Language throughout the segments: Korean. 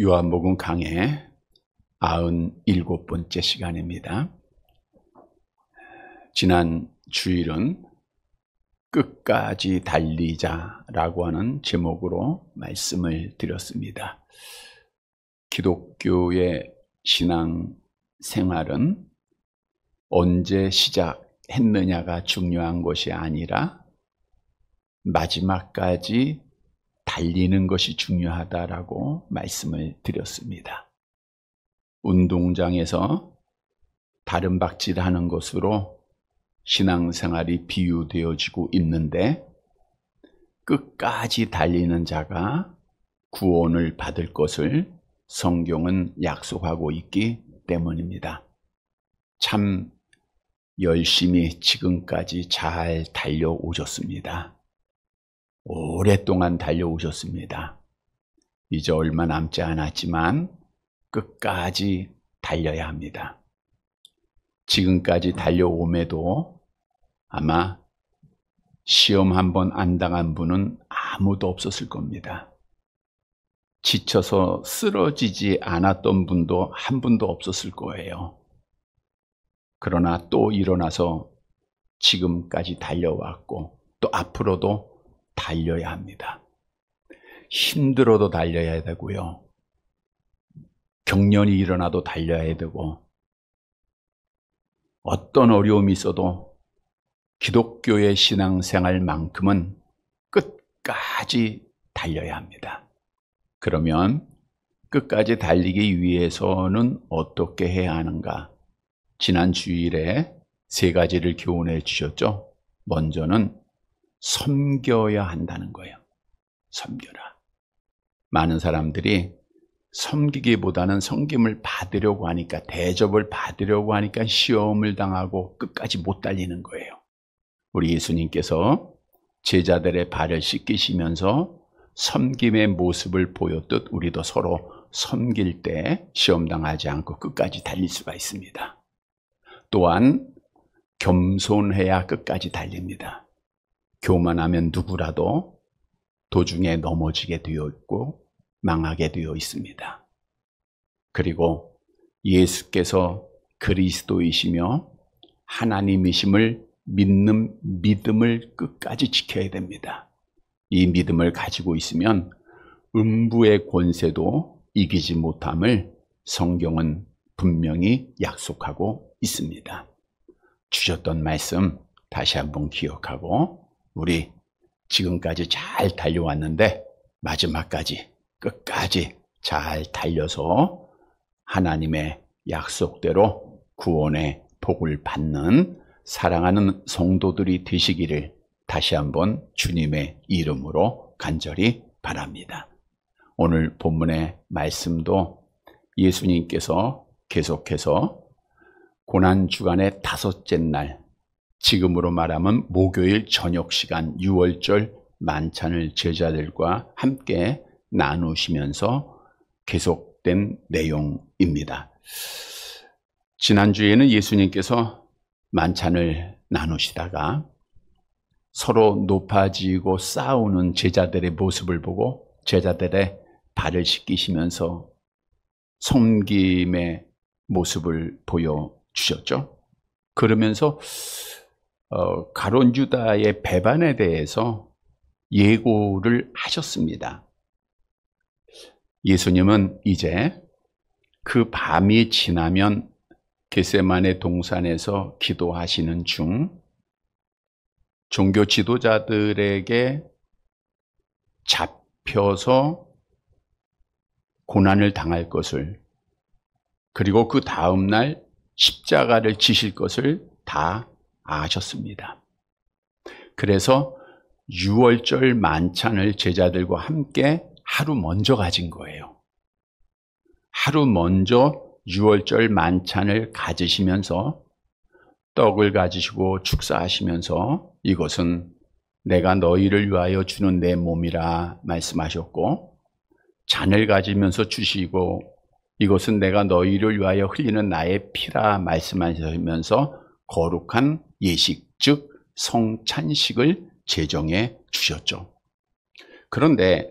요한복음 강해 97번째 시간입니다. 지난 주일은 끝까지 달리자라고 하는 제목으로 말씀을 드렸습니다. 기독교의 신앙 생활은 언제 시작했느냐가 중요한 것이 아니라 마지막까지 달리는 것이 중요하다라고 말씀을 드렸습니다. 운동장에서 다른 박질하는 것으로 신앙생활이 비유되어지고 있는데 끝까지 달리는 자가 구원을 받을 것을 성경은 약속하고 있기 때문입니다. 참 열심히 지금까지 잘 달려오셨습니다. 오랫동안 달려오셨습니다. 이제 얼마 남지 않았지만 끝까지 달려야 합니다. 지금까지 달려옴에도 아마 시험 한번 안 당한 분은 아무도 없었을 겁니다. 지쳐서 쓰러지지 않았던 분도 한 분도 없었을 거예요. 그러나 또 일어나서 지금까지 달려왔고 또 앞으로도 달려야 합니다. 힘들어도 달려야 되고요. 경련이 일어나도 달려야 되고 어떤 어려움이 있어도 기독교의 신앙생활만큼은 끝까지 달려야 합니다. 그러면 끝까지 달리기 위해서는 어떻게 해야 하는가? 지난 주일에 세 가지를 교훈해 주셨죠. 먼저는 섬겨야 한다는 거예요. 섬겨라. 많은 사람들이 섬기기보다는 섬김을 받으려고 하니까, 대접을 받으려고 하니까 시험을 당하고 끝까지 못 달리는 거예요. 우리 예수님께서 제자들의 발을 씻기시면서 섬김의 모습을 보였듯 우리도 서로 섬길 때 시험 당하지 않고 끝까지 달릴 수가 있습니다. 또한 겸손해야 끝까지 달립니다. 교만하면 누구라도 도중에 넘어지게 되어 있고 망하게 되어 있습니다. 그리고 예수께서 그리스도이시며 하나님이심을 믿는 믿음을 끝까지 지켜야 됩니다. 이 믿음을 가지고 있으면 음부의 권세도 이기지 못함을 성경은 분명히 약속하고 있습니다. 주셨던 말씀 다시 한번 기억하고 우리 지금까지 잘 달려왔는데 마지막까지 끝까지 잘 달려서 하나님의 약속대로 구원의 복을 받는 사랑하는 성도들이 되시기를 다시 한번 주님의 이름으로 간절히 바랍니다. 오늘 본문의 말씀도 예수님께서 계속해서 고난주간의 다섯째 날, 지금으로 말하면 목요일 저녁 시간 6월절 만찬을 제자들과 함께 나누시면서 계속된 내용입니다. 지난주에는 예수님께서 만찬을 나누시다가 서로 높아지고 싸우는 제자들의 모습을 보고 제자들의 발을 씻기시면서 섬김의 모습을 보여주셨죠. 그러면서 가룟 유다의 배반에 대해서 예고를 하셨습니다. 예수님은 이제 그 밤이 지나면 겟세마네 동산에서 기도하시는 중 종교 지도자들에게 잡혀서 고난을 당할 것을, 그리고 그 다음 날 십자가를 지실 것을 다 아셨습니다. 그래서 6월절 만찬을 제자들과 함께 하루 먼저 가진 거예요. 하루 먼저 6월절 만찬을 가지시면서 떡을 가지시고 축사하시면서 이것은 내가 너희를 위하여 주는 내 몸이라 말씀하셨고, 잔을 가지면서 주시고 이것은 내가 너희를 위하여 흘리는 나의 피라 말씀하시면서 거룩한 예식, 즉 성찬식을 제정해 주셨죠. 그런데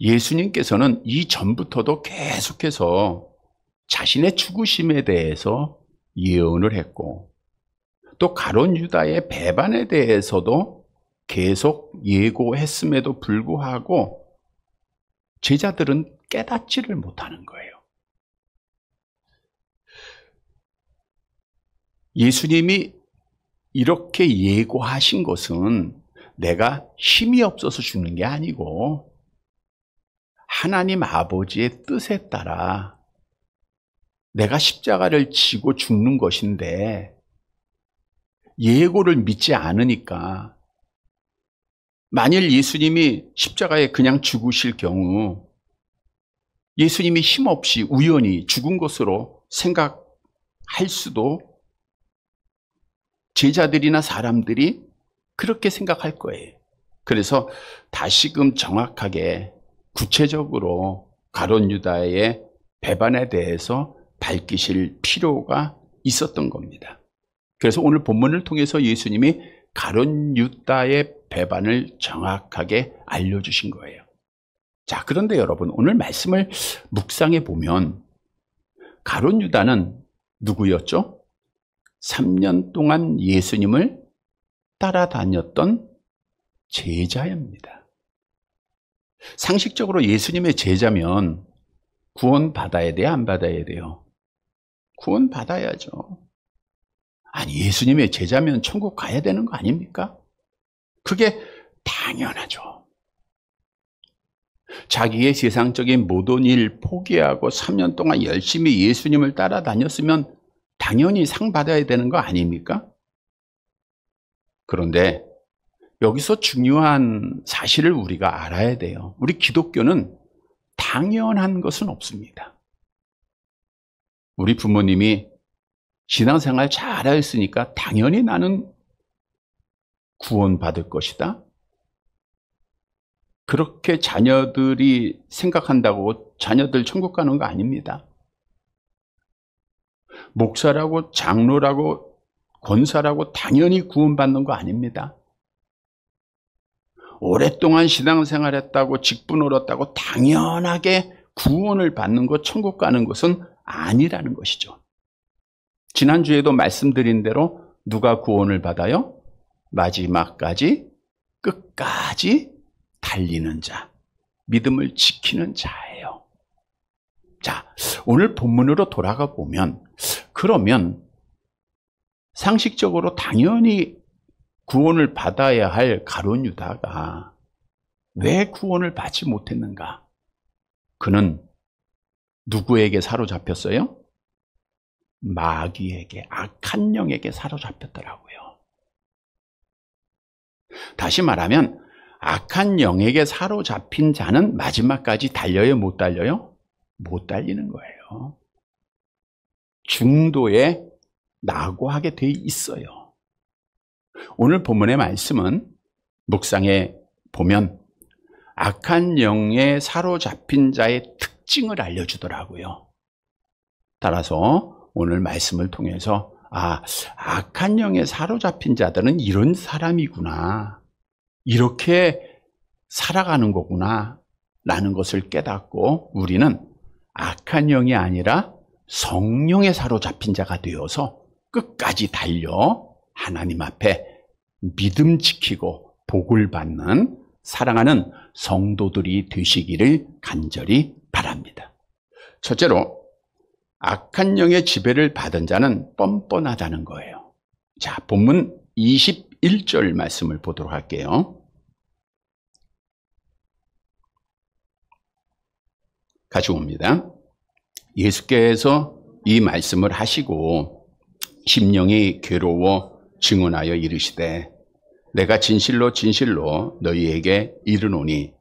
예수님께서는 이전부터도 계속해서 자신의 죽으심에 대해서 예언을 했고, 또 가룟 유다의 배반에 대해서도 계속 예고했음에도 불구하고 제자들은 깨닫지를 못하는 거예요. 예수님이 이렇게 예고하신 것은 내가 힘이 없어서 죽는 게 아니고 하나님 아버지의 뜻에 따라 내가 십자가를 지고 죽는 것인데, 예고를 믿지 않으니까 만일 예수님이 십자가에 그냥 죽으실 경우 예수님이 힘없이 우연히 죽은 것으로 생각할 수도 제자들이나 사람들이 그렇게 생각할 거예요. 그래서 다시금 정확하게 구체적으로 가룟 유다의 배반에 대해서 밝히실 필요가 있었던 겁니다. 그래서 오늘 본문을 통해서 예수님이 가룟 유다의 배반을 정확하게 알려주신 거예요. 자, 그런데 여러분, 오늘 말씀을 묵상해 보면 가룟 유다는 누구였죠? 3년 동안 예수님을 따라다녔던 제자입니다. 상식적으로 예수님의 제자면 구원 받아야 돼요, 안 받아야 돼요? 구원 받아야죠. 아니, 예수님의 제자면 천국 가야 되는 거 아닙니까? 그게 당연하죠. 자기의 세상적인 모든 일 포기하고 3년 동안 열심히 예수님을 따라다녔으면 당연히 상 받아야 되는 거 아닙니까? 그런데 여기서 중요한 사실을 우리가 알아야 돼요. 우리 기독교는 당연한 것은 없습니다. 우리 부모님이 신앙생활 잘하였으니까 당연히 나는 구원받을 것이다, 그렇게 자녀들이 생각한다고 자녀들 천국 가는 거 아닙니다. 목사라고 장로라고 권사라고 당연히 구원받는 거 아닙니다. 오랫동안 신앙생활했다고 직분 얻었다고 당연하게 구원을 받는 것, 천국 가는 것은 아니라는 것이죠. 지난주에도 말씀드린 대로 누가 구원을 받아요? 마지막까지 끝까지 달리는 자, 믿음을 지키는 자예요. 자, 오늘 본문으로 돌아가 보면, 그러면 상식적으로 당연히 구원을 받아야 할 가룟 유다가 왜 구원을 받지 못했는가? 그는 누구에게 사로잡혔어요? 마귀에게, 악한 영에게 사로잡혔더라고요. 다시 말하면 악한 영에게 사로잡힌 자는 마지막까지 달려요, 못 달려요? 못 달리는 거예요. 중도에 낙오하게 돼 있어요. 오늘 본문의 말씀은 묵상에 보면 악한 영에 사로잡힌 자의 특징을 알려주더라고요. 따라서 오늘 말씀을 통해서 악한 영에 사로잡힌 자들은 이런 사람이구나, 이렇게 살아가는 거구나 라는 것을 깨닫고 우리는 악한 영이 아니라 성령에 사로잡힌 자가 되어서 끝까지 달려 하나님 앞에 믿음 지키고 복을 받는 사랑하는 성도들이 되시기를 간절히 바랍니다. 첫째로, 악한 영의 지배를 받은 자는 뻔뻔하다는 거예요. 자, 본문 21절 말씀을 보도록 할게요. 같이 봅니다. 예수께서 이 말씀을 하시고 심령이 괴로워 증언하여 이르시되, 내가 진실로 진실로 너희에게 이르노니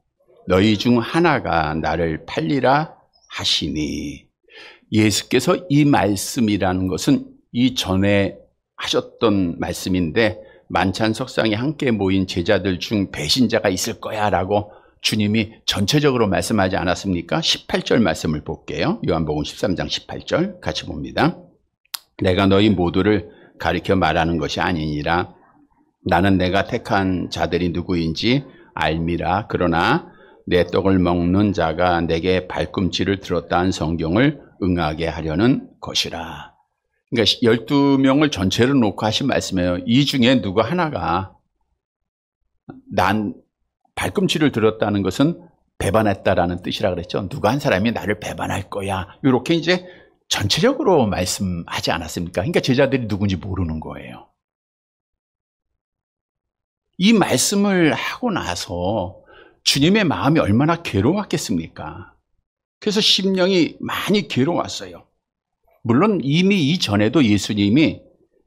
너희 중 하나가 나를 팔리라 하시니. 예수께서 이 말씀이라는 것은 이전에 하셨던 말씀인데, 만찬석상에 함께 모인 제자들 중 배신자가 있을 거야 라고 주님이 전체적으로 말씀하지 않았습니까? 18절 말씀을 볼게요. 요한복음 13장 18절 같이 봅니다. 내가 너희 모두를 가리켜 말하는 것이 아니니라. 나는 내가 택한 자들이 누구인지 알미라. 그러나 내 떡을 먹는 자가 내게 발꿈치를 들었다 한 성경을 응하게 하려는 것이라. 그러니까 12명을 전체로 놓고 하신 말씀이에요. 이 중에 누구 하나가 난 발꿈치를 들었다는 것은 배반했다라는 뜻이라 그랬죠. 누가 한 사람이 나를 배반할 거야. 이렇게 이제 전체적으로 말씀하지 않았습니까? 그러니까 제자들이 누군지 모르는 거예요. 이 말씀을 하고 나서 주님의 마음이 얼마나 괴로웠겠습니까? 그래서 심령이 많이 괴로웠어요. 물론 이미 이전에도 예수님이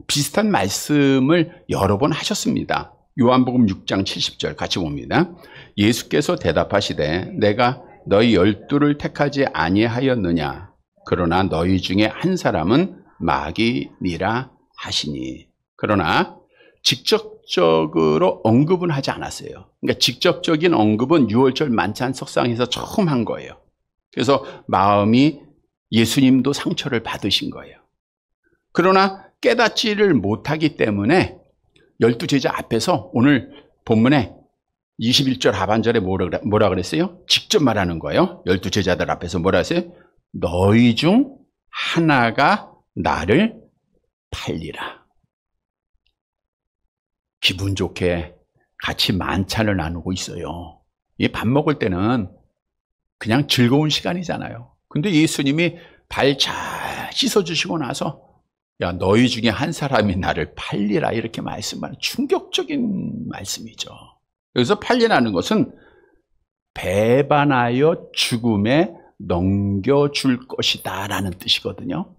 비슷한 말씀을 여러 번 하셨습니다. 요한복음 6장 70절 같이 봅니다. 예수께서 대답하시되 내가 너희 12를 택하지 아니하였느냐? 그러나 너희 중에 한 사람은 마귀니라 하시니. 그러나 직접적으로 언급은 하지 않았어요. 그러니까 직접적인 언급은 유월절 만찬 석상에서 처음 한 거예요. 그래서 마음이 예수님도 상처를 받으신 거예요. 그러나 깨닫지를 못하기 때문에 12제자 앞에서 오늘 본문에 21절 하반절에 뭐라 그랬어요? 직접 말하는 거예요. 12제자들 앞에서 뭐라 했어요? 너희 중 하나가 나를 팔리라. 기분 좋게 같이 만찬을 나누고 있어요. 이 밥 먹을 때는 그냥 즐거운 시간이잖아요. 근데 예수님이 발 잘 씻어주시고 나서 야 너희 중에 한 사람이 나를 팔리라 이렇게 말씀하는 충격적인 말씀이죠. 여기서 팔리라는 것은 배반하여 죽음에 넘겨줄 것이다 라는 뜻이거든요.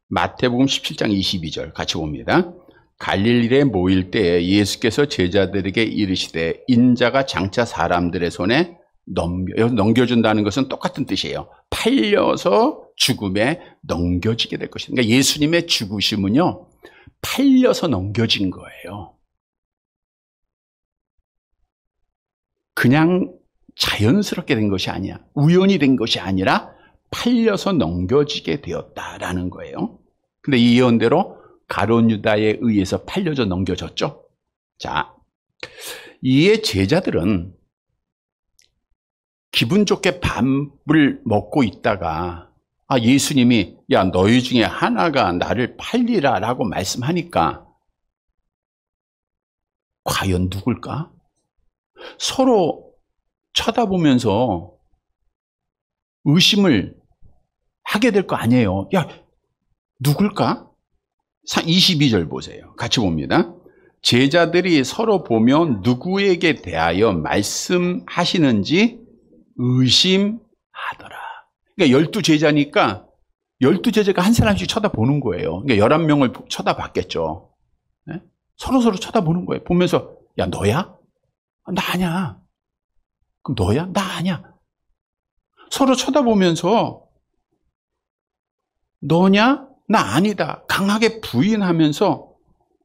마태복음 17장 22절 같이 봅니다. 갈릴리에 모일 때에 예수께서 제자들에게 이르시되 인자가 장차 사람들의 손에 넘겨준다는 것은 똑같은 뜻이에요. 팔려서 죽음에 넘겨지게 될 것이다. 그러니까 예수님의 죽으심은요, 팔려서 넘겨진 거예요. 그냥 자연스럽게 된 것이 아니야. 우연히 된 것이 아니라 팔려서 넘겨지게 되었다라는 거예요. 근데 이 예언대로 가룟 유다에 의해서 팔려져 넘겨졌죠. 자, 이에 제자들은 기분 좋게 밥을 먹고 있다가 예수님이 야 너희 중에 하나가 나를 팔리라 라고 말씀하니까 과연 누굴까? 서로 쳐다보면서 의심을 하게 될 거 아니에요. 야 누굴까? 22절 보세요. 같이 봅니다. 제자들이 서로 보며 누구에게 대하여 말씀하시는지 의심하더라. 그러니까 12제자니까 12제자가 한 사람씩 쳐다보는 거예요. 그러니까 11명을 쳐다봤겠죠. 네? 서로 쳐다보는 거예요. 보면서 야 너야? 나 아니야. 그럼 너야? 나 아니야. 서로 쳐다보면서 너냐? 나 아니다. 강하게 부인하면서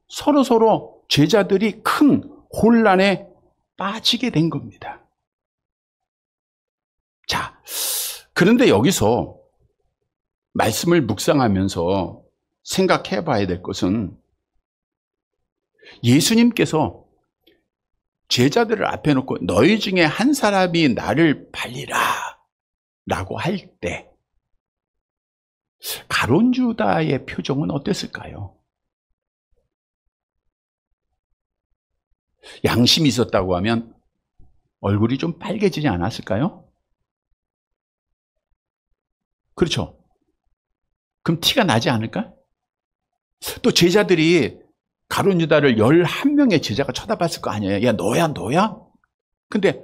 서로 제자들이 큰 혼란에 빠지게 된 겁니다. 자, 그런데 여기서 말씀을 묵상하면서 생각해 봐야 될 것은 예수님께서 제자들을 앞에 놓고 너희 중에 한 사람이 나를 팔리라 라고 할 때 가룟 유다의 표정은 어땠을까요? 양심이 있었다고 하면 얼굴이 좀 빨개지지 않았을까요? 그렇죠. 그럼 티가 나지 않을까? 또 제자들이 가룟 유다를 11명의 제자가 쳐다봤을 거 아니에요. 야 너야? 근데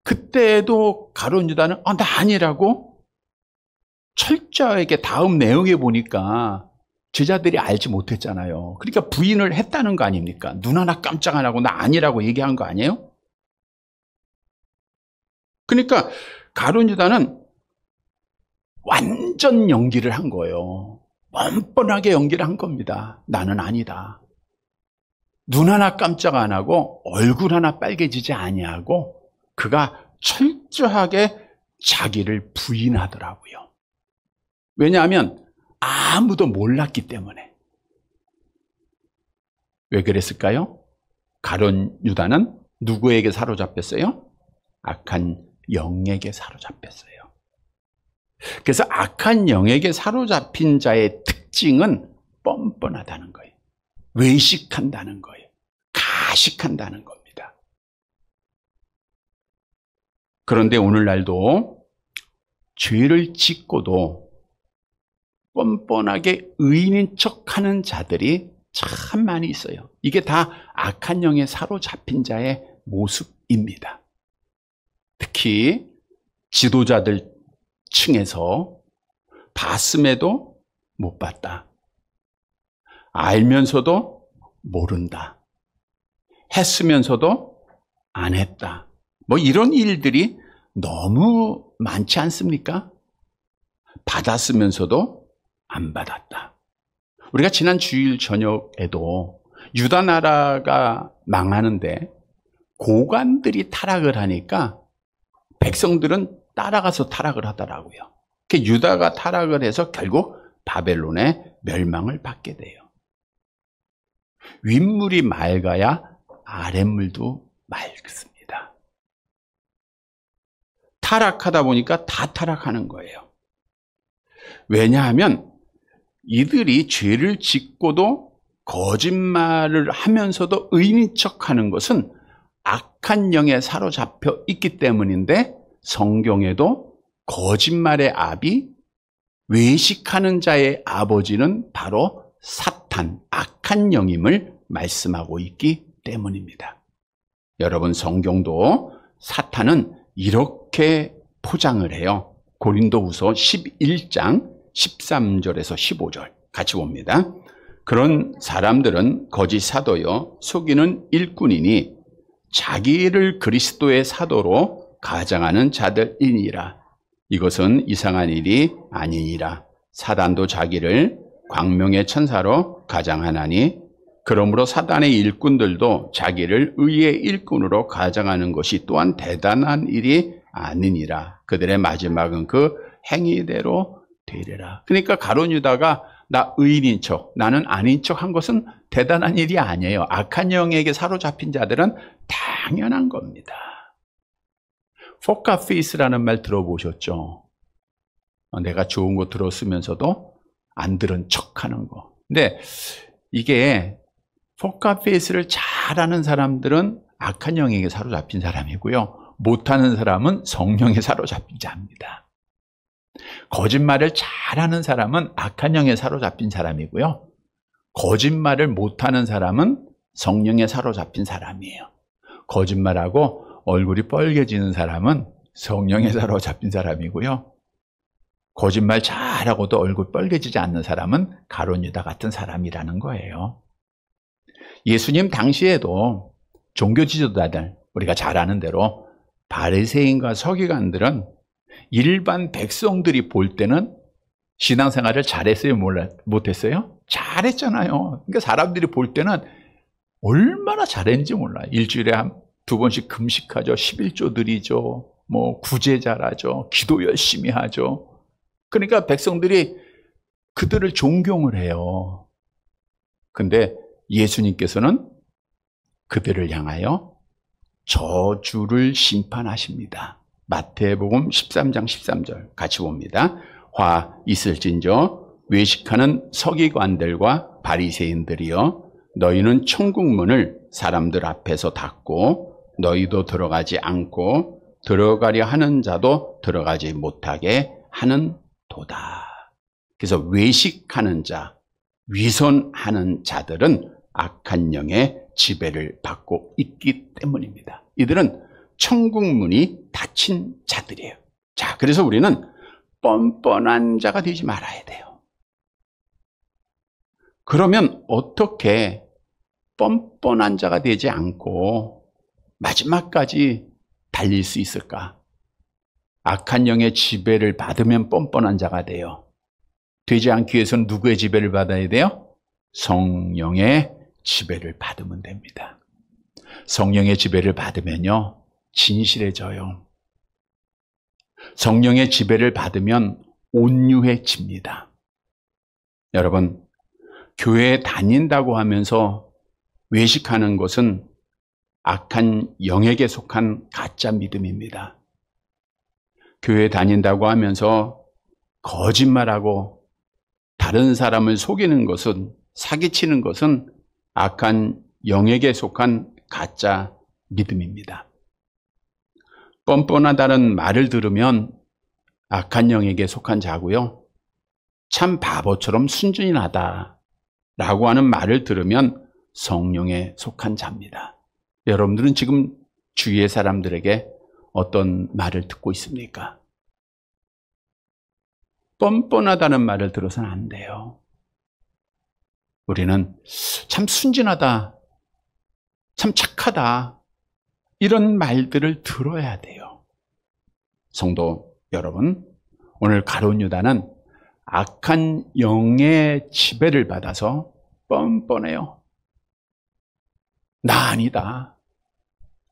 그때도 가룟 유다는 나 아니라고 철저하게 다음 내용에 보니까 제자들이 알지 못했잖아요. 그러니까 부인을 했다는 거 아닙니까? 눈 하나 깜짝 안 하고 나 아니라고 얘기한 거 아니에요? 그러니까 가룟 유다는 완전 연기를 한 거예요. 뻔뻔하게 연기를 한 겁니다. 나는 아니다. 눈 하나 깜짝 안 하고 얼굴 하나 빨개지지 아니하고 그가 철저하게 자기를 부인하더라고요. 왜냐하면 아무도 몰랐기 때문에. 왜 그랬을까요? 가룟 유다는 누구에게 사로잡혔어요? 악한 영에게 사로잡혔어요. 그래서 악한 영에게 사로잡힌 자의 특징은 뻔뻔하다는 거예요. 외식한다는 거예요. 가식한다는 겁니다. 그런데 오늘날도 죄를 짓고도 뻔뻔하게 의인인 척하는 자들이 참 많이 있어요. 이게 다 악한 영에 사로잡힌 자의 모습입니다. 특히 지도자들 층에서 봤음에도 못 봤다. 알면서도 모른다. 했으면서도 안 했다. 뭐 이런 일들이 너무 많지 않습니까? 받았으면서도 안 받았다. 우리가 지난 주일 저녁에도 유다 나라가 망하는데 고관들이 타락을 하니까 백성들은 따라가서 타락을 하더라고요. 유다가 타락을 해서 결국 바벨론의 멸망을 받게 돼요. 윗물이 맑아야 아랫물도 맑습니다. 타락하다 보니까 다 타락하는 거예요. 왜냐하면 이들이 죄를 짓고도 거짓말을 하면서도 의인인 척하는 것은 악한 영에 사로잡혀 있기 때문인데, 성경에도 거짓말의 아비, 외식하는 자의 아버지는 바로 사탄, 악한 영임을 말씀하고 있기 때문입니다. 여러분, 성경도 사탄은 이렇게 포장을 해요. 고린도후서 11장 13절에서 15절 같이 봅니다. 그런 사람들은 거짓 사도여 속이는 일꾼이니 자기를 그리스도의 사도로 가장하는 자들이니라. 이것은 이상한 일이 아니니라. 사단도 자기를 광명의 천사로 가장하나니 그러므로 사단의 일꾼들도 자기를 의의 일꾼으로 가장하는 것이 또한 대단한 일이 아니니라. 그들의 마지막은 그 행위대로 되리라. 그러니까 가룟 유다가 나 의인인 척, 나는 아닌 척 한 것은 대단한 일이 아니에요. 악한 영에게 사로잡힌 자들은 당연한 겁니다. 포카페이스라는 말 들어보셨죠? 내가 좋은 거 들었으면서도 안 들은 척하는 거. 근데 이게 포카페이스를 잘하는 사람들은 악한 영에게 사로잡힌 사람이고요, 못하는 사람은 성령에 사로잡힌 자입니다. 거짓말을 잘하는 사람은 악한 영에 사로잡힌 사람이고요, 거짓말을 못하는 사람은 성령에 사로잡힌 사람이에요. 거짓말하고 얼굴이 빨개지는 사람은 성령에 사로잡힌 사람이고요, 거짓말 잘하고도 얼굴 빨개지지 않는 사람은 가룟 유다 같은 사람이라는 거예요. 예수님 당시에도 종교 지도자들, 우리가 잘 아는 대로 바리새인과 서기관들은 일반 백성들이 볼 때는 신앙생활을 잘했어요, 못했어요? 잘했잖아요. 그러니까 사람들이 볼 때는 얼마나 잘했는지 몰라요. 일주일에 한 2번씩 금식하죠, 11조 드리죠, 뭐 구제 잘하죠, 기도 열심히 하죠. 그러니까 백성들이 그들을 존경을 해요. 근데 예수님께서는 그들을 향하여 저주를 심판하십니다. 마태복음 13장 13절 같이 봅니다. 화 있을진저 외식하는 서기관들과 바리새인들이여, 너희는 천국 문을 사람들 앞에서 닫고 너희도 들어가지 않고 들어가려 하는 자도 들어가지 못하게 하는 도다. 그래서 외식하는 자, 위선하는 자들은 악한 영의 지배를 받고 있기 때문입니다. 이들은 천국 문이 닫힌 자들이에요. 자, 그래서 우리는 뻔뻔한 자가 되지 말아야 돼요. 그러면 어떻게 뻔뻔한 자가 되지 않고 마지막까지 달릴 수 있을까? 악한 영의 지배를 받으면 뻔뻔한 자가 돼요. 되지 않기 위해서는 누구의 지배를 받아야 돼요? 성령의 지배를 받으면 됩니다. 성령의 지배를 받으면요, 진실해져요. 성령의 지배를 받으면 온유해집니다. 여러분, 교회에 다닌다고 하면서 외식하는 것은 악한 영에게 속한 가짜 믿음입니다. 교회 다닌다고 하면서 거짓말하고 다른 사람을 속이는 것은, 사기치는 것은 악한 영에게 속한 가짜 믿음입니다. 뻔뻔하다는 말을 들으면 악한 영에게 속한 자고요. 참 바보처럼 순진하다 라고 하는 말을 들으면 성령에 속한 자입니다. 여러분들은 지금 주위의 사람들에게 어떤 말을 듣고 있습니까? 뻔뻔하다는 말을 들어서는 안 돼요. 우리는 참 순진하다, 참 착하다, 이런 말들을 들어야 돼요. 성도 여러분, 오늘 가룟 유다는 악한 영의 지배를 받아서 뻔뻔해요. 나 아니다.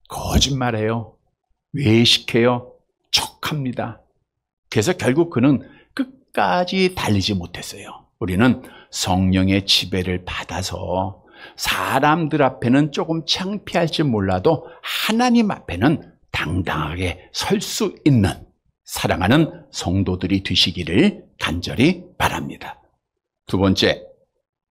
거짓말해요. 외식해요. 척합니다. 그래서 결국 그는 끝까지 달리지 못했어요. 우리는 성령의 지배를 받아서 사람들 앞에는 조금 창피할지 몰라도 하나님 앞에는 당당하게 설 수 있는 사랑하는 성도들이 되시기를 간절히 바랍니다. 두 번째,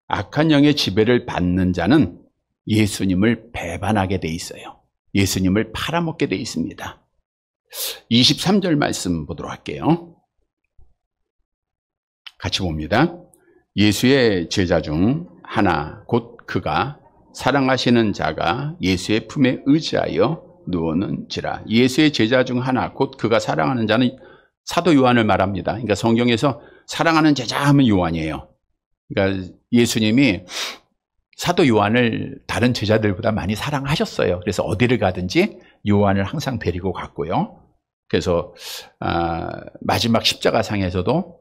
악한 영의 지배를 받는 자는 예수님을 배반하게 돼 있어요. 예수님을 팔아먹게 돼 있습니다. 23절 말씀 보도록 할게요. 같이 봅니다. 예수의 제자 중 하나, 곧 그가 사랑하시는 자가 예수의 품에 의지하여 누웠는지라. 예수의 제자 중 하나, 곧 그가 사랑하는 자는 사도 요한을 말합니다. 그러니까 성경에서 사랑하는 제자 하면 요한이에요. 그러니까 예수님이 사도 요한을 다른 제자들보다 많이 사랑하셨어요. 그래서 어디를 가든지 요한을 항상 데리고 갔고요. 그래서 마지막 십자가상에서도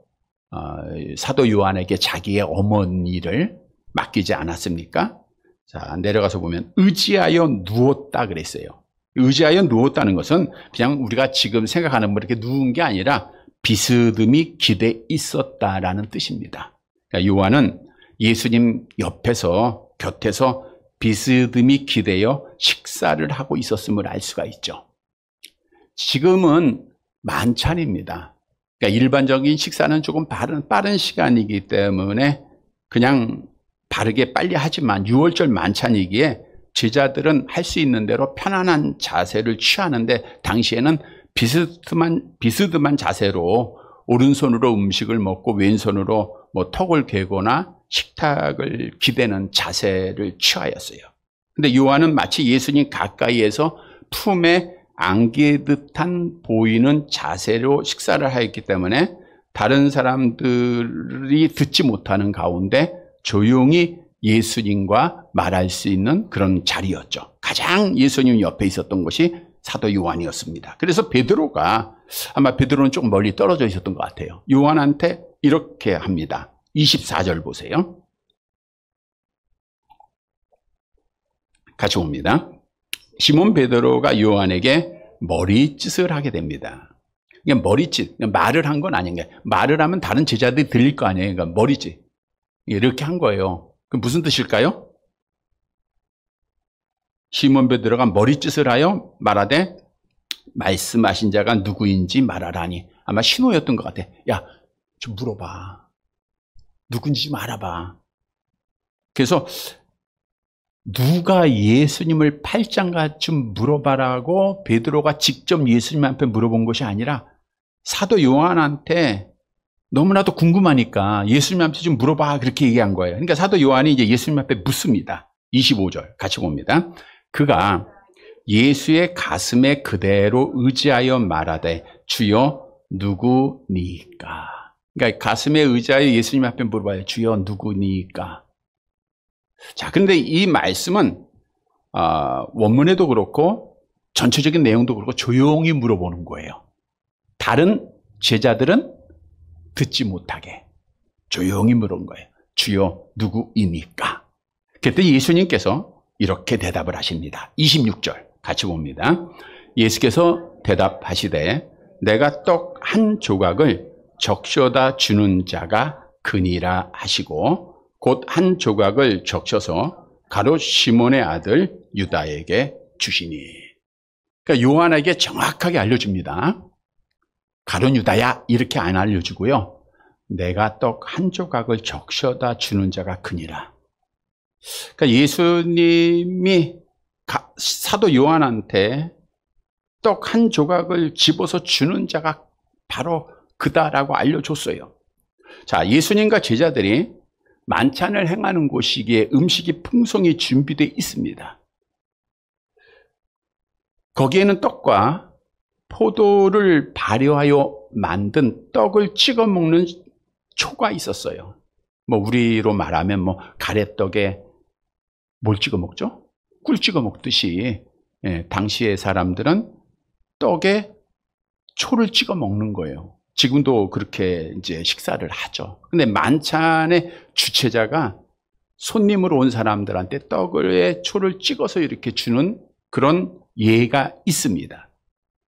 사도 요한에게 자기의 어머니를 맡기지 않았습니까? 자, 내려가서 보면 의지하여 누웠다 그랬어요. 의지하여 누웠다는 것은 그냥 우리가 지금 생각하는 뭐 이렇게 누운 게 아니라 비스듬히 기대 있었다라는 뜻입니다. 그러니까 요한은 예수님 옆에서, 곁에서 비스듬히 기대어 식사를 하고 있었음을 알 수가 있죠. 지금은 만찬입니다. 그러니까 일반적인 식사는 조금 빠른 시간이기 때문에 그냥 바르게 빨리 하지만 6월절 만찬이기에 제자들은 할 수 있는 대로 편안한 자세를 취하는데 당시에는 비스듬한 자세로 오른손으로 음식을 먹고 왼손으로 뭐 턱을 괴거나 식탁을 기대는 자세를 취하였어요. 근데 요한은 마치 예수님 가까이에서 품에 안기듯한 보이는 자세로 식사를 하였기 때문에 다른 사람들이 듣지 못하는 가운데 조용히 예수님과 말할 수 있는 그런 자리였죠. 가장 예수님 옆에 있었던 것이 사도 요한이었습니다. 그래서 베드로가, 아마 베드로는 조금 멀리 떨어져 있었던 것 같아요. 요한한테 이렇게 합니다. 24절 보세요. 같이 봅니다. 시몬 베드로가 요한에게 머리짓을 하게 됩니다. 그러니까 머리짓, 말을 한 건 아닌 게, 말을 하면 다른 제자들이 들릴 거 아니에요. 그러니까 머리짓. 이렇게 한 거예요. 그 무슨 뜻일까요? 시몬 베드로가 머리짓을 하여 말하되 말씀하신 자가 누구인지 말하라니. 아마 신호였던 것 같아. 야, 좀 물어봐. 누군지 좀 알아봐. 그래서 누가 예수님을 팔짱같이 좀 물어봐라고 베드로가 직접 예수님 앞에 물어본 것이 아니라 사도 요한한테 너무나도 궁금하니까 예수님한테 좀 물어봐 그렇게 얘기한 거예요. 그러니까 사도 요한이 이제 예수님 앞에 묻습니다. 25절 같이 봅니다. 그가 예수의 가슴에 그대로 의지하여 말하되 주여 누구니까. 그러니까 가슴에 의지하여 예수님 앞에 물어봐요. 주여 누구니까. 자, 그런데 이 말씀은 원문에도 그렇고 전체적인 내용도 그렇고 조용히 물어보는 거예요. 다른 제자들은 듣지 못하게 조용히 물은 거예요. 주여 누구이니까. 그때 예수님께서 이렇게 대답을 하십니다. 26절 같이 봅니다. 예수께서 대답하시되 내가 떡 한 조각을 적셔다 주는 자가 그니라 하시고 곧 한 조각을 적셔서 가롯 시몬의 아들 유다에게 주시니. 그러니까 요한에게 정확하게 알려줍니다. 가룟 유다야 이렇게 안 알려주고요. 내가 떡 한 조각을 적셔다 주는 자가 그니라. 그러니까 예수님이 사도 요한한테 떡 한 조각을 집어서 주는 자가 바로 그다라고 알려줬어요. 자, 예수님과 제자들이 만찬을 행하는 곳이기에 음식이 풍성히 준비되어 있습니다. 거기에는 떡과 포도를 발효하여 만든 떡을 찍어 먹는 초가 있었어요. 뭐 우리로 말하면 뭐 가래떡에 뭘 찍어 먹죠? 꿀 찍어 먹듯이 당시의 사람들은 떡에 초를 찍어 먹는 거예요. 지금도 그렇게 이제 식사를 하죠. 근데 만찬의 주최자가 손님으로 온 사람들한테 떡에 초를 찍어서 이렇게 주는 그런 예가 있습니다.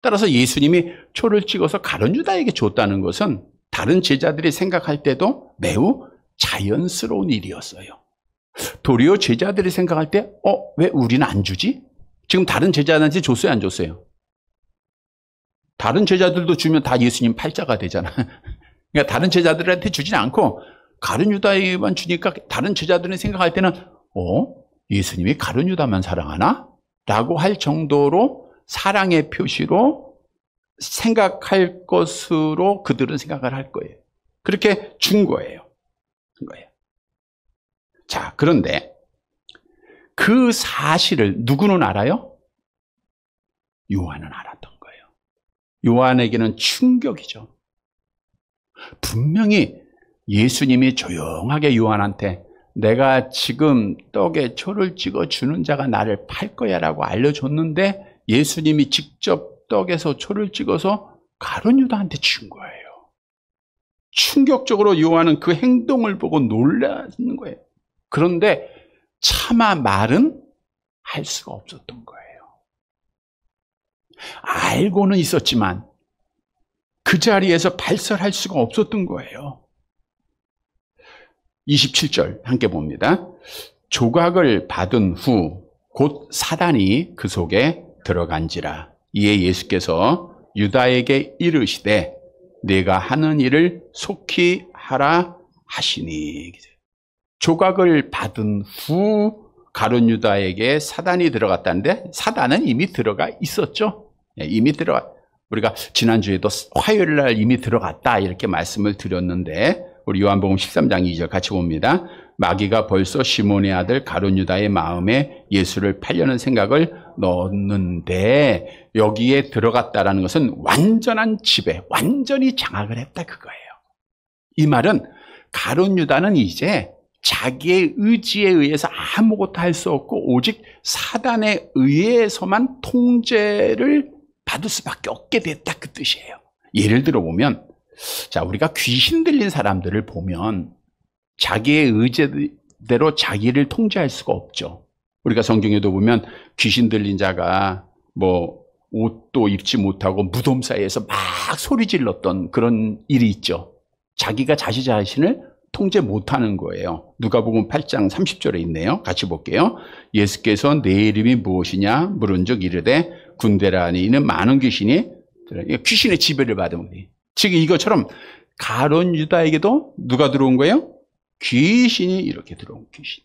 따라서 예수님이 초를 찍어서 가룟 유다에게 줬다는 것은 다른 제자들이 생각할 때도 매우 자연스러운 일이었어요. 도리어 제자들이 생각할 때 왜 우리는 안 주지? 지금 다른 제자들한테 줬어요, 안 줬어요? 다른 제자들도 주면 다 예수님 팔자가 되잖아. 그러니까 다른 제자들한테 주진 않고 가룟 유다에게만 주니까 다른 제자들이 생각할 때는 예수님이 가룟 유다만 사랑하나? 라고 할 정도로 사랑의 표시로 생각할 것으로 그들은 생각을 할 거예요. 그렇게 준 거예요. 자, 그런데 그 사실을 누구는 알아요? 요한은 알았던 거예요. 요한에게는 충격이죠. 분명히 예수님이 조용하게 요한한테 내가 지금 떡에 초를 찍어 주는 자가 나를 팔 거야 라고 알려줬는데 예수님이 직접 떡에서 초를 찍어서 가룟 유다한테 준 거예요. 충격적으로 요한은 그 행동을 보고 놀라는 거예요. 그런데 차마 말은 할 수가 없었던 거예요. 알고는 있었지만 그 자리에서 발설할 수가 없었던 거예요. 27절 함께 봅니다. 조각을 받은 후 곧 사단이 그 속에 들어간지라. 이에 예수께서 유다에게 이르시되 네가 하는 일을 속히 하라 하시니. 조각을 받은 후 가룟 유다에게 사단이 들어갔다는데 사단은 이미 들어가 있었죠. 이미 우리가 지난주에도 화요일 날 이미 들어갔다 이렇게 말씀을 드렸는데 우리 요한복음 13장 2절 같이 봅니다. 마귀가 벌써 시몬의 아들 가룟 유다의 마음에 예수를 팔려는 생각을 넣었는데 여기에 들어갔다라는 것은 완전한 지배, 완전히 장악을 했다 그거예요. 이 말은 가룟 유다는 이제 자기의 의지에 의해서 아무것도 할 수 없고 오직 사단에 의해서만 통제를 받을 수밖에 없게 됐다 그 뜻이에요. 예를 들어 보면 자, 우리가 귀신 들린 사람들을 보면 자기의 의지대로 자기를 통제할 수가 없죠. 우리가 성경에도 보면 귀신 들린 자가 뭐 옷도 입지 못하고 무덤 사이에서 막 소리 질렀던 그런 일이 있죠. 자기가 자기 자신을 통제 못하는 거예요. 누가복음 8장 30절에 있네요. 같이 볼게요. 예수께서 내 이름이 무엇이냐 물은즉 이르되 군대라 안에 있는 많은 귀신이 귀신의 지배를 받은 거예요. 지금 이것처럼 가룟 유다에게도 누가 들어온 거예요? 귀신이 이렇게 들어온 귀신.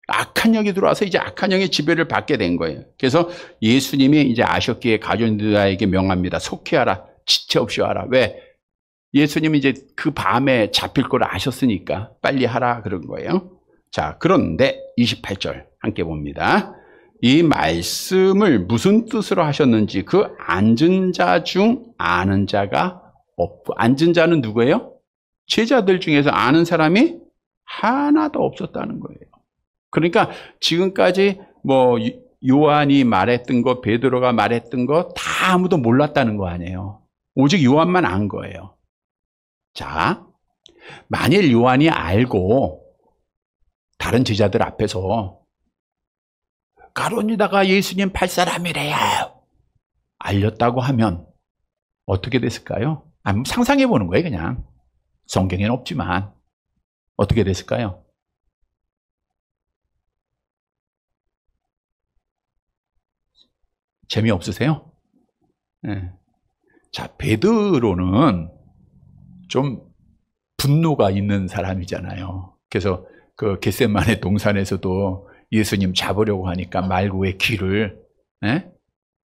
악한 영이 들어와서 이제 악한 영의 지배를 받게 된 거예요. 그래서 예수님이 이제 아셨기에 가룟 유다에게 명합니다. 속히 하라. 지체 없이 하라. 왜? 예수님이 이제 그 밤에 잡힐 걸 아셨으니까 빨리 하라 그런 거예요. 자, 그런데 28절 함께 봅니다. 이 말씀을 무슨 뜻으로 하셨는지 그 앉은 자 중 아는 자가 없고, 앉은 자는 누구예요? 제자들 중에서 아는 사람이 하나도 없었다는 거예요. 그러니까 지금까지 뭐 요한이 말했던 거, 베드로가 말했던 거 다 아무도 몰랐다는 거 아니에요. 오직 요한만 안 거예요. 자, 만일 요한이 알고 다른 제자들 앞에서 가룟 유다가 예수님 팔 사람이래요 알렸다고 하면 어떻게 됐을까요? 상상해 보는 거예요, 그냥. 성경에는 없지만 어떻게 됐을까요? 재미없으세요? 네. 자, 베드로는 좀 분노가 있는 사람이잖아요. 그래서 그 겟세마네 동산에서도 예수님 잡으려고 하니까 말고의 귀를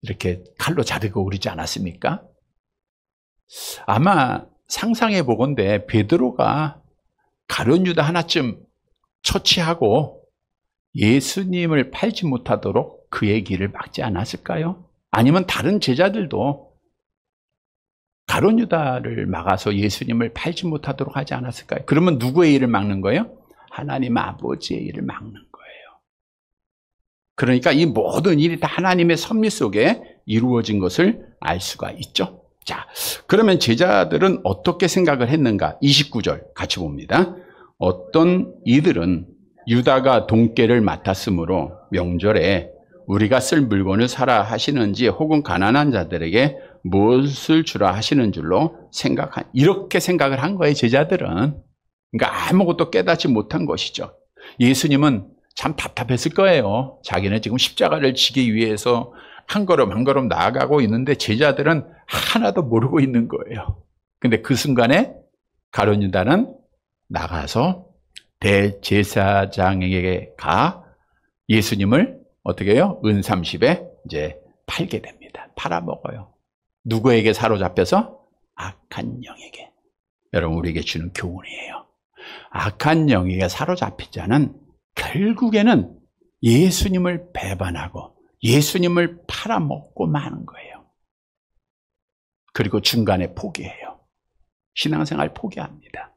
이렇게 칼로 자르고 그러지 않았습니까? 아마 상상해 보건대 베드로가 가룟 유다 하나쯤 처치하고 예수님을 팔지 못하도록 그의 길을 막지 않았을까요? 아니면 다른 제자들도 가룟 유다를 막아서 예수님을 팔지 못하도록 하지 않았을까요? 그러면 누구의 일을 막는 거예요? 하나님 아버지의 일을 막는 거예요. 그러니까 이 모든 일이 다 하나님의 섭리 속에 이루어진 것을 알 수가 있죠. 자, 그러면 제자들은 어떻게 생각을 했는가? 29절 같이 봅니다. 어떤 이들은 유다가 돈깨를 맡았으므로 명절에 우리가 쓸 물건을 사라 하시는지 혹은 가난한 자들에게 무엇을 주라 하시는 줄로 이렇게 생각을 한 거예요, 제자들은. 그러니까 아무것도 깨닫지 못한 것이죠. 예수님은 참 답답했을 거예요. 자기는 지금 십자가를 지기 위해서 한 걸음 한 걸음 나아가고 있는데 제자들은 하나도 모르고 있는 거예요. 근데 그 순간에 가룟 유다는 나가서 대제사장에게 가 예수님을 어떻게 해요? 은 30에 이제 팔게 됩니다. 팔아먹어요. 누구에게 사로잡혀서? 악한 영에게. 여러분, 우리에게 주는 교훈이에요. 악한 영에게 사로잡힌 자는 결국에는 예수님을 배반하고 예수님을 팔아먹고 마는 거예요. 그리고 중간에 포기해요. 신앙생활 포기합니다.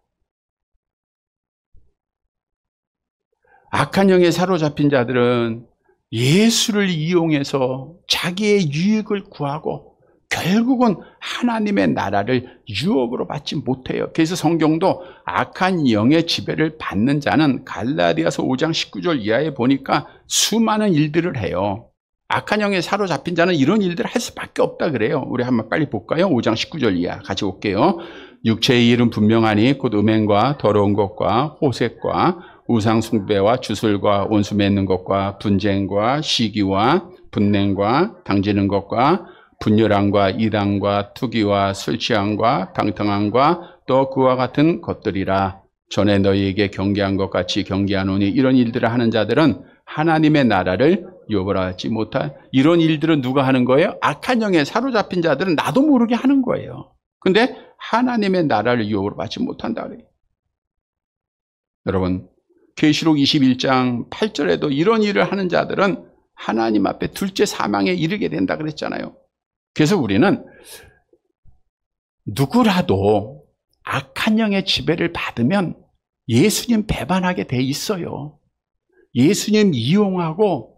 악한 영에 사로잡힌 자들은 예수를 이용해서 자기의 유익을 구하고 결국은 하나님의 나라를 유업으로 받지 못해요. 그래서 성경도 악한 영의 지배를 받는 자는 갈라디아서 5장 19절 이하에 보니까 수많은 일들을 해요. 악한 영에 사로잡힌 자는 이런 일들을 할 수밖에 없다 그래요. 우리 한번 빨리 볼까요? 5장 19절 이하 같이 볼게요. 육체의 일은 분명하니 곧 음행과 더러운 것과 호색과 우상 숭배와 주술과 원수 맺는 것과 분쟁과 시기와 분냉과 당지는 것과 분열함과 이단과 투기와 술 취함과 방탕함과 또 그와 같은 것들이라. 전에 너희에게 경계한 것 같이 경계하노니 이런 일들을 하는 자들은 하나님의 나라를 유업을 하지 못할. 이런 일들은 누가 하는 거예요? 악한 영에 사로잡힌 자들은 나도 모르게 하는 거예요. 근데 하나님의 나라를 유업으로 받지 못한다 그래요. 여러분, 계시록 21장 8절에도 이런 일을 하는 자들은 하나님 앞에 둘째 사망에 이르게 된다 그랬잖아요. 그래서 우리는 누구라도 악한 영의 지배를 받으면 예수님 배반하게 돼 있어요. 예수님 이용하고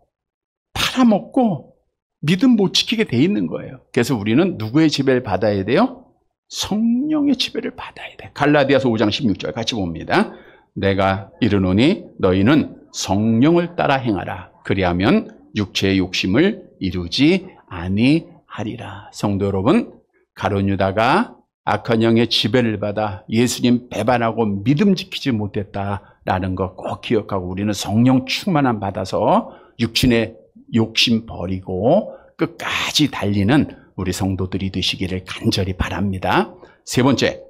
팔아먹고 믿음 못 지키게 돼 있는 거예요. 그래서 우리는 누구의 지배를 받아야 돼요? 성령의 지배를 받아야 돼. 갈라디아서 5장 16절 같이 봅니다. 내가 이르노니 너희는 성령을 따라 행하라. 그리하면 육체의 욕심을 이루지 아니하리라. 성도 여러분, 가룟 유다가 악한 영의 지배를 받아 예수님 배반하고 믿음 지키지 못했다라는 거 꼭 기억하고 우리는 성령 충만함 받아서 육신의 욕심 버리고 끝까지 달리는 우리 성도들이 되시기를 간절히 바랍니다. 세 번째,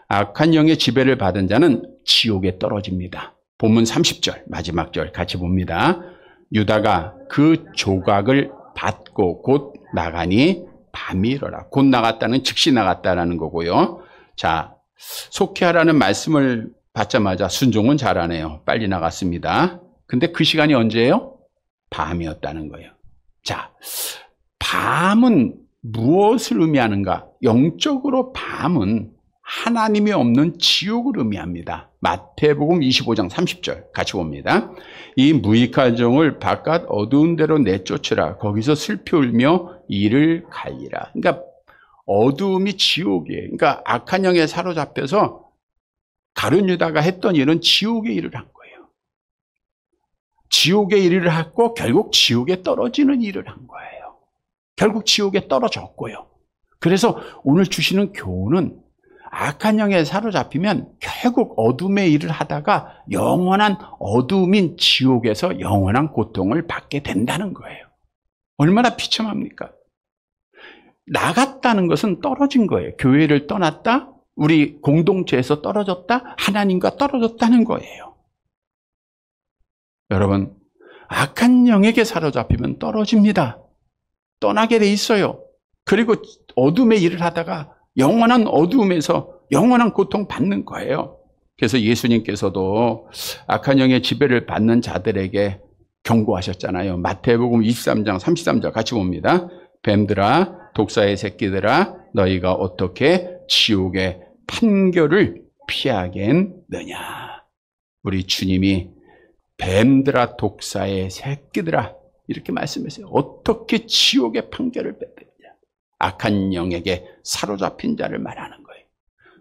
악한 영의 지배를 받은 자는 지옥에 떨어집니다. 본문 30절 마지막 절 같이 봅니다. 유다가 그 조각을 받고 곧 나가니 밤이 일어라. 곧 나갔다는 즉시 나갔다라는 거고요. 자, 속회하라는 말씀을 받자마자 순종은 잘하네요. 빨리 나갔습니다. 근데 그 시간이 언제예요? 밤이었다는 거예요. 자, 밤은 무엇을 의미하는가? 영적으로 밤은 하나님이 없는 지옥을 의미합니다. 마태복음 25장 30절 같이 봅니다. 이 무익한 종을 바깥 어두운 데로 내쫓으라. 거기서 슬피 울며 이를 갈리라. 그러니까 어두움이 지옥이에요. 그러니까 악한 영에 사로잡혀서 가룟 유다가 했던 일은 지옥의 일을 한 거예요. 지옥의 일을 했고 결국 지옥에 떨어지는 일을 한 거예요. 결국 지옥에 떨어졌고요. 그래서 오늘 주시는 교훈은 악한 영에 사로잡히면 결국 어둠의 일을 하다가 영원한 어둠인 지옥에서 영원한 고통을 받게 된다는 거예요. 얼마나 비참합니까? 나갔다는 것은 떨어진 거예요. 교회를 떠났다, 우리 공동체에서 떨어졌다, 하나님과 떨어졌다는 거예요. 여러분, 악한 영에게 사로잡히면 떨어집니다. 떠나게 돼 있어요. 그리고 어둠의 일을 하다가 영원한 어둠에서 영원한 고통 받는 거예요. 그래서 예수님께서도 악한 영의 지배를 받는 자들에게 경고하셨잖아요. 마태복음 23장 33절 같이 봅니다. 뱀들아, 독사의 새끼들아, 너희가 어떻게 지옥의 판결을 피하겠느냐. 우리 주님이 뱀들아, 독사의 새끼들아 이렇게 말씀했어요. 어떻게 지옥의 판결을 빼느냐. 악한 영에게 사로잡힌 자를 말하는 거예요.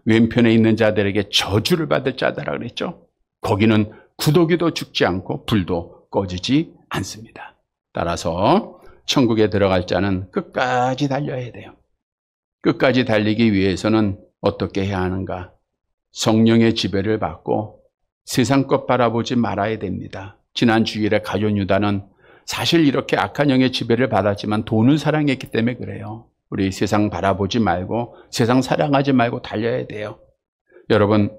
왼편에 있는 자들에게 저주를 받을 자다라 그랬죠. 거기는 구더기도 죽지 않고 불도 꺼지지 않습니다. 따라서 천국에 들어갈 자는 끝까지 달려야 돼요. 끝까지 달리기 위해서는 어떻게 해야 하는가? 성령의 지배를 받고 세상 것 바라보지 말아야 됩니다. 지난 주일에 가룟 유다는 사실 이렇게 악한 영의 지배를 받았지만 돈을 사랑했기 때문에 그래요. 우리 세상 바라보지 말고 세상 사랑하지 말고 달려야 돼요. 여러분,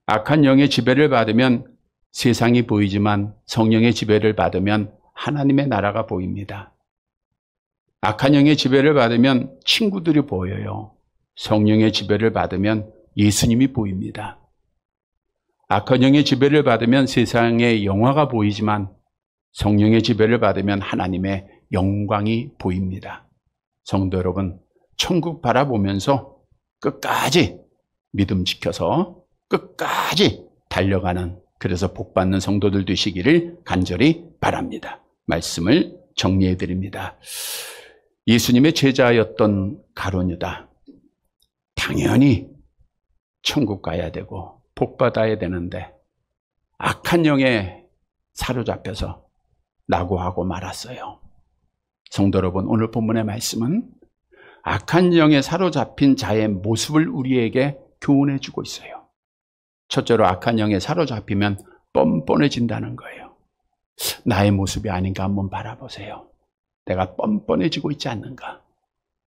악한 영의 지배를 받으면 세상이 보이지만 성령의 지배를 받으면 하나님의 나라가 보입니다. 악한 영의 지배를 받으면 친구들이 보여요. 성령의 지배를 받으면 예수님이 보입니다. 악한 영의 지배를 받으면 세상의 영화가 보이지만 성령의 지배를 받으면 하나님의 영광이 보입니다. 성도 여러분, 천국 바라보면서 끝까지 믿음 지켜서 끝까지 달려가는, 그래서 복받는 성도들 되시기를 간절히 바랍니다. 말씀을 정리해 드립니다. 예수님의 제자였던 가룟 유다, 당연히 천국 가야 되고 복받아야 되는데 악한 영에 사로잡혀서 낙오하고 말았어요. 성도 여러분, 오늘 본문의 말씀은 악한 영에 사로잡힌 자의 모습을 우리에게 교훈해 주고 있어요. 첫째로 악한 영에 사로잡히면 뻔뻔해진다는 거예요. 나의 모습이 아닌가 한번 바라보세요. 내가 뻔뻔해지고 있지 않는가?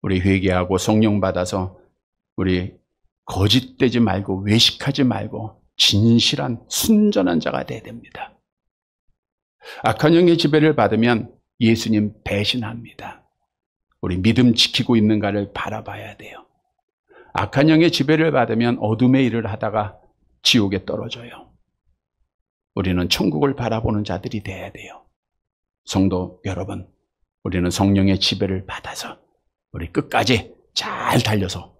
우리 회개하고 성령 받아서 우리 거짓되지 말고 외식하지 말고 진실한 순전한 자가 돼야 됩니다. 악한 영의 지배를 받으면 예수님 배신합니다. 우리 믿음 지키고 있는가를 바라봐야 돼요. 악한 영의 지배를 받으면 어둠의 일을 하다가 지옥에 떨어져요. 우리는 천국을 바라보는 자들이 돼야 돼요. 성도 여러분, 우리는 성령의 지배를 받아서 우리 끝까지 잘 달려서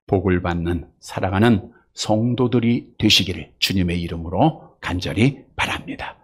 복을 받는 살아가는 성도들이 되시기를 주님의 이름으로 간절히 바랍니다.